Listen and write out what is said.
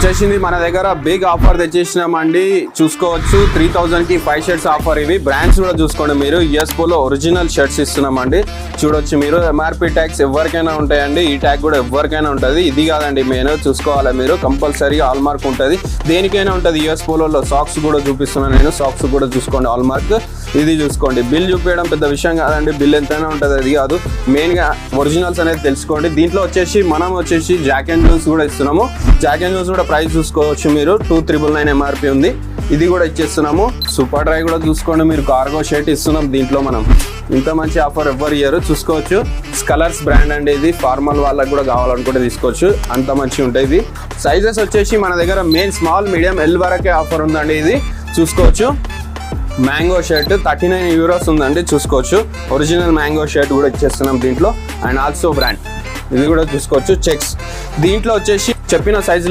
వచ్చేసింది మన దగ్గర బిగ్ ఆఫర్ తెచ్చేసినామండి. చూసుకోవచ్చు 3000 కి 5 షర్ట్స్ ఆఫర్. ఇవి బ్రాండ్స్ కూడా చూసుకోండి మీరు. యుఎస్ పోలో ఒరిజినల్ షర్ట్స్ ఇస్తున్నామండి. చూడొచ్చు మీరు. ఎంఆర్పి ట్యాగ్స్ ఎవరికైనా ఉంటాయండి. ఈ ట్యాగ్ కూడా ఎవరికైనా ఉంటుంది. ఇది కాదండి మెయిన్ చూసుకోవాలి మీరు. కంపల్సరీగా హాల్ మార్క్ ఉంటుంది. దేనికైనా ఉంటుంది. యుఎస్ పోలో సాక్స్ కూడా చూపిస్తున్నాను నేను. సాక్స్ కూడా చూసుకోండి హాల్ మార్క్. ఇది చూసుకోండి. బిల్ చూపించడం పెద్ద విషయం కాదండి. బిల్ ఎంతైనా ఉంటుంది, అది కాదు. మెయిన్గా ఒరిజినల్స్ అనేది తెలుసుకోండి. దీంట్లో వచ్చేసి మనం వచ్చేసి జాక్ అండ్ జోన్స్ కూడా ఇస్తున్నాము. జాక్ అండ్ జోన్స్ కూడా ప్రైస్ చూసుకోవచ్చు మీరు. 2999 ఎంఆర్పి ఉంది. ఇది కూడా ఇచ్చేస్తున్నాము. సూపర్ డ్రై కూడా చూసుకోండి మీరు. కార్గో షర్ట్ ఇస్తున్నాం దీంట్లో మనం. ఇంత మంచి ఆఫర్ ఎవ్వరు ఇయ్యరు. చూసుకోవచ్చు. స్కలర్స్ బ్రాండ్ అండి ఇది. ఫార్మల్ వాళ్ళకి కూడా కావాలనుకుంటే తీసుకోవచ్చు. అంత మంచిగా ఉంటాయి. ఇది సైజెస్ వచ్చేసి మన దగ్గర మెయిన్ స్మాల్ మీడియం ఎల్ వరకే ఆఫర్ ఉందండి. ఇది చూసుకోవచ్చు. మ్యాంగో షర్ట్ 39 యూరోస్ ఉందండి. చూసుకోవచ్చు. ఒరిజినల్ మ్యాంగో షర్ట్ కూడా ఇచ్చేస్తున్నాం దీంట్లో. అండ్ ఆల్సో బ్రాండ్ ఇది కూడా చూసుకోవచ్చు. చెక్స్ దీంట్లో వచ్చేసి చెప్పిన సైజు